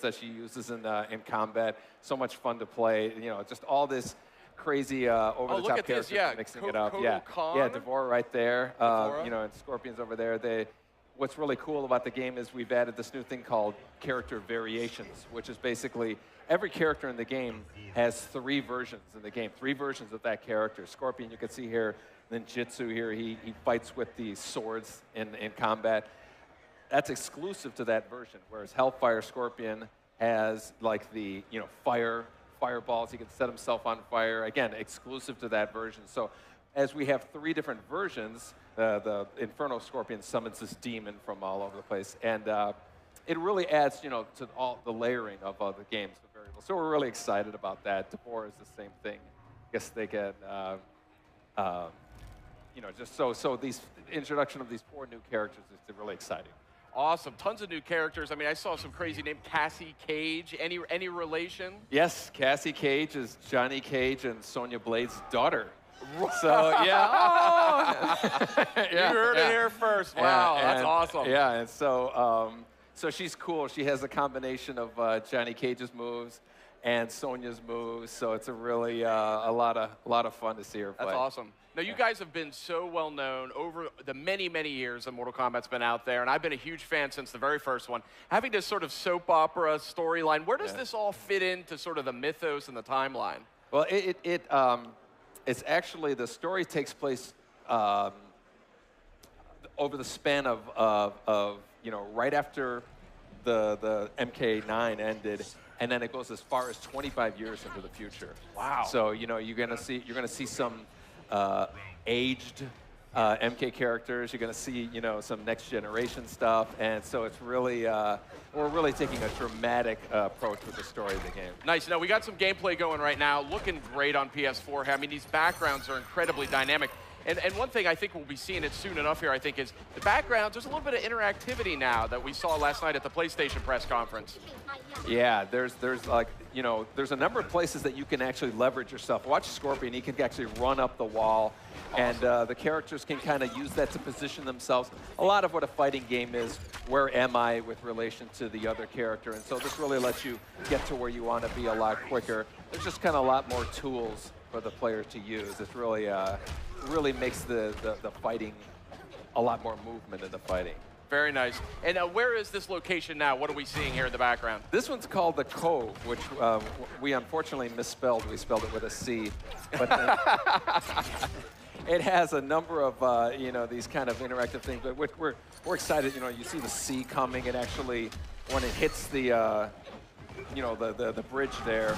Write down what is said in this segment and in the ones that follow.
that she uses in combat. So much fun to play. You know, just all this crazy over-the-top characters mixing it up. Yeah, Devora right there. You know, and Scorpion's over there. What's really cool about the game is we've added this new thing called character variations, which is basically every character in the game has 3 versions in the game, 3 versions of that character. Scorpion, you can see here, then Jitsu here, he fights with the swords in combat. That's exclusive to that version, whereas Hellfire Scorpion has like the, you know, fireballs, he can set himself on fire, again, exclusive to that version. So as we have 3 different versions, the Inferno Scorpion summons this demon from all over the place, and it really adds, you know, to all the layering of the game's variables. So we're really excited about that. Devora is the same thing. I guess they get, you know, just so these introduction of these 4 new characters is really exciting. Awesome, tons of new characters. I mean, I saw some crazy name, Cassie Cage. Any relation? Yes, Cassie Cage is Johnny Cage and Sonya Blade's daughter. So yeah, you heard it here first. Wow, that's awesome. Yeah, and so so she's cool. She has a combination of Johnny Cage's moves and Sonya's moves. So it's a really a lot of fun to see her play. That's awesome. Now, you guys have been so well known over the many, many years that Mortal Kombat's been out there, and I've been a huge fan since the very first one. Having this sort of soap opera storyline, where does this all fit into sort of the mythos and the timeline? Well, it's actually, the story takes place over the span of you know, right after the MK9 ended, and then it goes as far as 25 years into the future. Wow. So, you know, you're gonna see some aged MK characters. You're gonna see, you know, some next generation stuff, and so it's really we're really taking a dramatic approach with the story of the game. Nice. Now, we got some gameplay going right now, looking great on PS4. I mean, these backgrounds are incredibly dynamic. And one thing I think we'll be seeing it soon enough here, I think, is the backgrounds. There's a little bit of interactivity now that we saw last night at the PlayStation press conference. Yeah, there's like, you know, there's a number of places that you can actually leverage yourself. Watch Scorpion, he can actually run up the wall, and the characters can kind of use that to position themselves. A lot of what a fighting game is, where am I with relation to the other character, and so this really lets you get to where you want to be a lot quicker. There's just kind of a lot more tools for the players to use. It's really makes the fighting a lot more movement in the fighting. Very nice. And where is this location now? What are we seeing here in the background? This one's called the Cove, which we unfortunately misspelled. We spelled it with a C. But it has a number of you know, these kind of interactive things. But we're excited. You know, you see the sea coming, and actually when it hits the you know, the bridge there,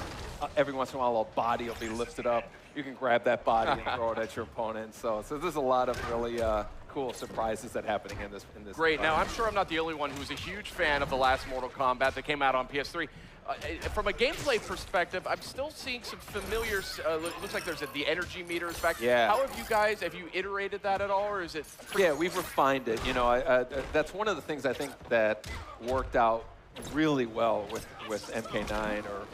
every once in a while a body will be lifted up. You can grab that body and throw it at your opponent. So there's a lot of really cool surprises that are happening in this. Great. Now, I'm sure I'm not the only one who's a huge fan of the last Mortal Kombat that came out on PS3. From a gameplay perspective, I'm still seeing some familiar, looks like there's the energy meters back. Yeah. How have you iterated that at all, or is it? Yeah, we've refined it. You know, that's one of the things I think that worked out really well with MK9 or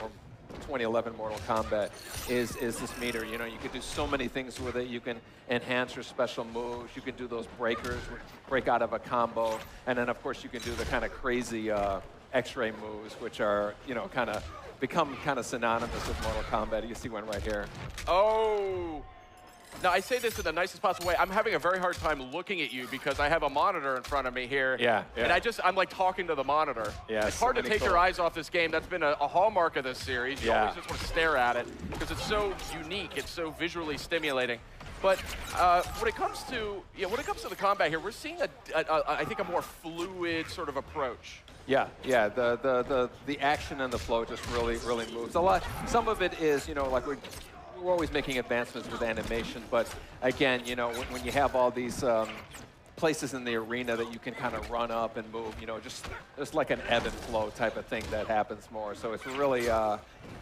2011 Mortal Kombat is this meter. You know, you can do so many things with it. You can enhance your special moves. You can do those breakers, break out of a combo, and then of course you can do the kind of crazy X-ray moves, which are, you know, kind of become kind of synonymous with Mortal Kombat. You see one right here. Oh. Now, I say this in the nicest possible way. I'm having a very hard time looking at you because I have a monitor in front of me here. Yeah. And I'm like talking to the monitor. Yeah, it's hard to take your eyes off this game. That's been a hallmark of this series. You always just want to stare at it because it's so unique. It's so visually stimulating. But when it comes to the combat here, we're seeing I think a more fluid sort of approach. Yeah, the action and the flow just really moves a lot. Some of it is, you know, like we're always making advancements with animation, but again, you know, when you have all these places in the arena that you can kind of run up and move, you know, just like an ebb and flow type of thing that happens more. So it's really,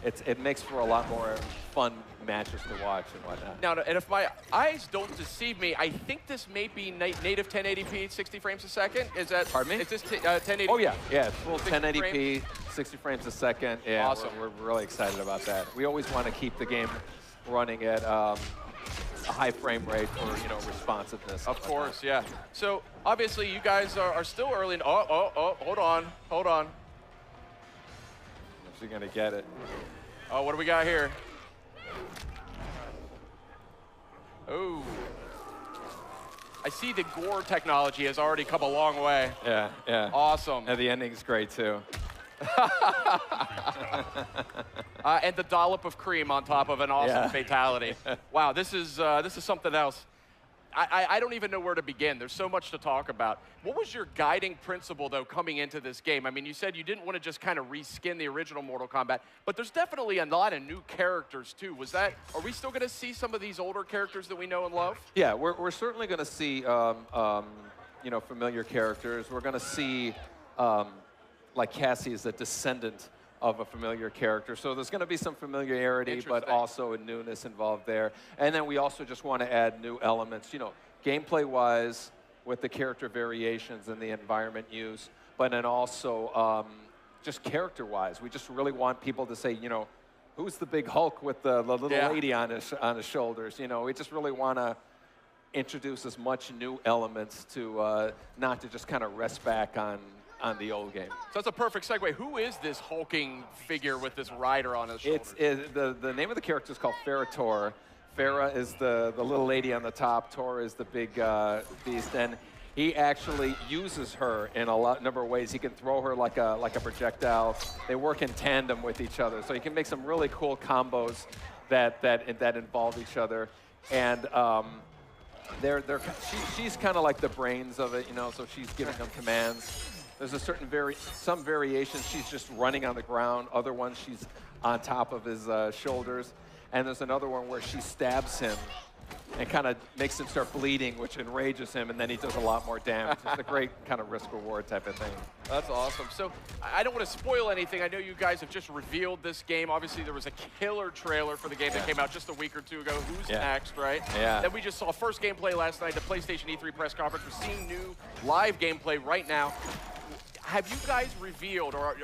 it makes for a lot more fun matches to watch and whatnot. Now, and if my eyes don't deceive me, I think this may be native 1080p, 60 frames a second. Is that? Pardon me? Is this 1080p? Oh yeah, full 1080p, 60 frames a second. Yeah, awesome. We're really excited about that. We always want to keep the game running at a high frame rate for, you know, responsiveness. Of course, yeah. So obviously you guys are still early. Hold on. actually going to get it. Oh, what do we got here? Oh. I see the gore technology has already come a long way. Yeah, yeah. Awesome. And the ending's great, too. And the dollop of cream on top of an awesome fatality. Wow, this is something else. I don't even know where to begin. There's so much to talk about. What was your guiding principle, though, coming into this game? I mean, you said you didn't want to just kind of reskin the original Mortal Kombat, but there's definitely a lot of new characters, too. Are we still going to see some of these older characters that we know and love? Yeah, we're certainly going to see, you know, familiar characters. We're going to see, like Cassie is a descendant of a familiar character. So there's going to be some familiarity, but also a newness involved there. And then we also just want to add new elements, you know, gameplay-wise with the character variations and the environment use, but then also just character-wise. We just really want people to say, you know, who's the big Hulk with the little lady on his shoulders? You know, we just really want to introduce as much new elements to not to just kind of rest back on the old game. So that's a perfect segue. Who is this hulking figure with this rider on his shoulders? The name of the character is called Farah. Farah is the little lady on the top. Tor is the big beast, and he actually uses her in a number of ways. He can throw her like a projectile. They work in tandem with each other, so you can make some really cool combos that involve each other. And she's kind of like the brains of it, you know. So she's giving them commands. There's a certain some variations she's just running on the ground. Other ones she's on top of his shoulders. And there's another one where she stabs him and kind of makes him start bleeding, which enrages him, and then he does a lot more damage. It's a great kind of risk-reward type of thing. That's awesome. So I don't want to spoil anything. I know you guys have just revealed this game. Obviously, there was a killer trailer for the game that came out just a week or two ago. Who's next, right? Yeah. Then we just saw first gameplay last night, the PlayStation E3 press conference. We're seeing new live gameplay right now. Have you guys revealed, or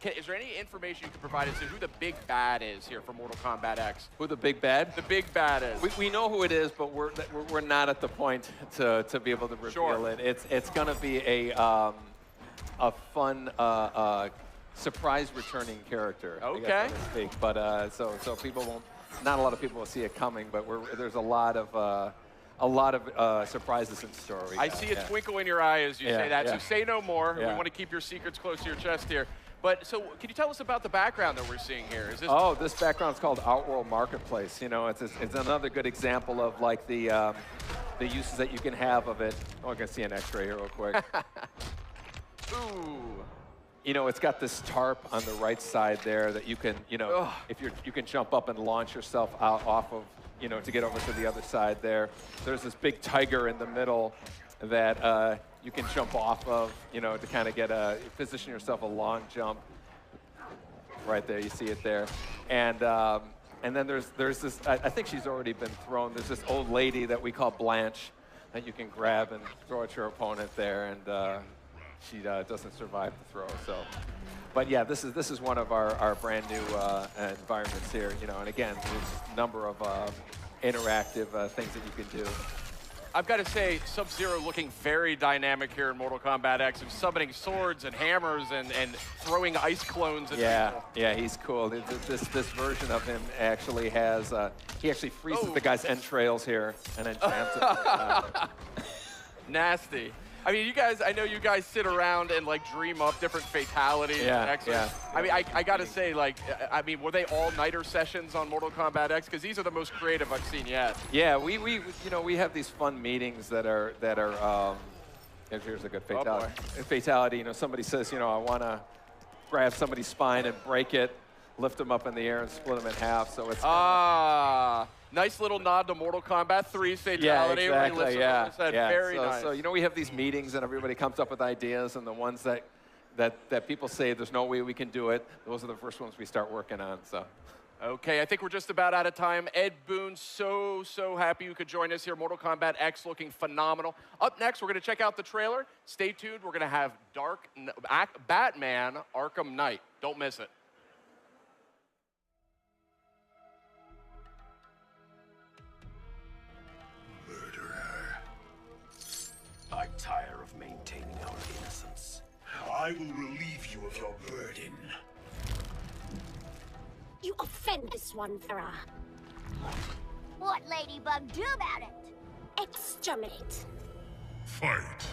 is there any information you can provide as to who the big bad is here for Mortal Kombat X? Who the big bad? The big bad is. We know who it is, but we're not at the point to be able to reveal it. It's going to be a fun surprise returning character. Okay. I guess, so to speak. But so people won't. Not a lot of people will see it coming, but there's a lot of surprises in store. I see a twinkle in your eye as you say that, so say no more. We want to keep your secrets close to your chest here. But so can you tell us about the background that we're seeing here? Is this this background is called Outworld Marketplace. You know, it's another good example of like the uses that you can have of it. Oh, I'm going to see an x-ray here real quick. Ooh. You know, it's got this tarp on the right side there that you can, you know, you can jump up and launch yourself out off of, you know, to get over to the other side there. There's this big tiger in the middle that you can jump off of, you know, to kind of position yourself a long jump. Right there, you see it there. And then there's this, I think she's already been thrown. There's this old lady that we call Blanche that you can grab and throw at your opponent there, and she doesn't survive the throw. So, but yeah, this is one of our brand new environments here. You know, and again, there's a number of interactive things that you can do. I've got to say, Sub-Zero looking very dynamic here in Mortal Kombat X, and summoning swords and hammers and throwing ice clones at people. Yeah, he's cool. This version of him actually has, he actually freezes the guy's entrails here and then jams it. Nasty. I mean, you guys, I know you guys sit around and like dream up different fatalities. Yeah. I mean, I got to say, like, I mean, were they all-nighter sessions on Mortal Kombat X? Because these are the most creative I've seen yet. Yeah, we you know, we have these fun meetings that are here's a good fatality. Fatality, you know, somebody says, you know, I want to grab somebody's spine and break it, lift them up in the air and split them in half. So it's nice little nod to Mortal Kombat 3's fatality. Yeah, exactly. Very nice. So, you know, we have these meetings and everybody comes up with ideas, and the ones that people say there's no way we can do it, those are the first ones we start working on. So. Okay, I think we're just about out of time. Ed Boon, so happy you could join us here. Mortal Kombat X looking phenomenal. Up next, we're going to check out the trailer. Stay tuned. We're going to have Batman Arkham Knight. Don't miss it. I tire of maintaining our innocence. I will relieve you of your burden. defend this one, Farah. What Ladybug do about it? Exterminate. Fight.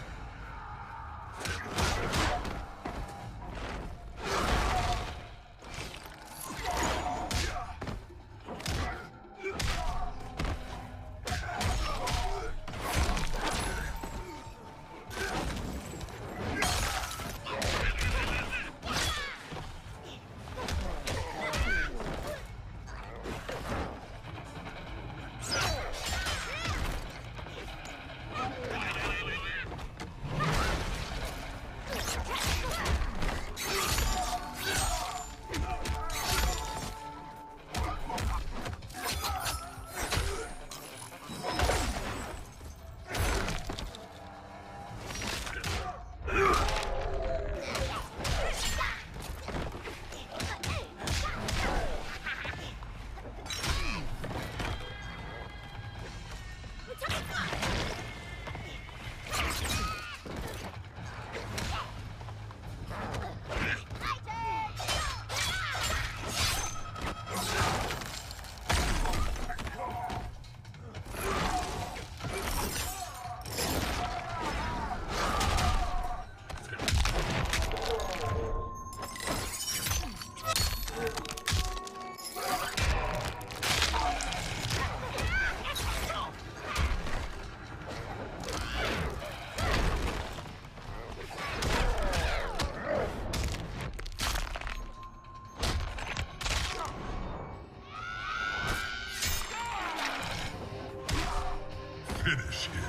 Finish him.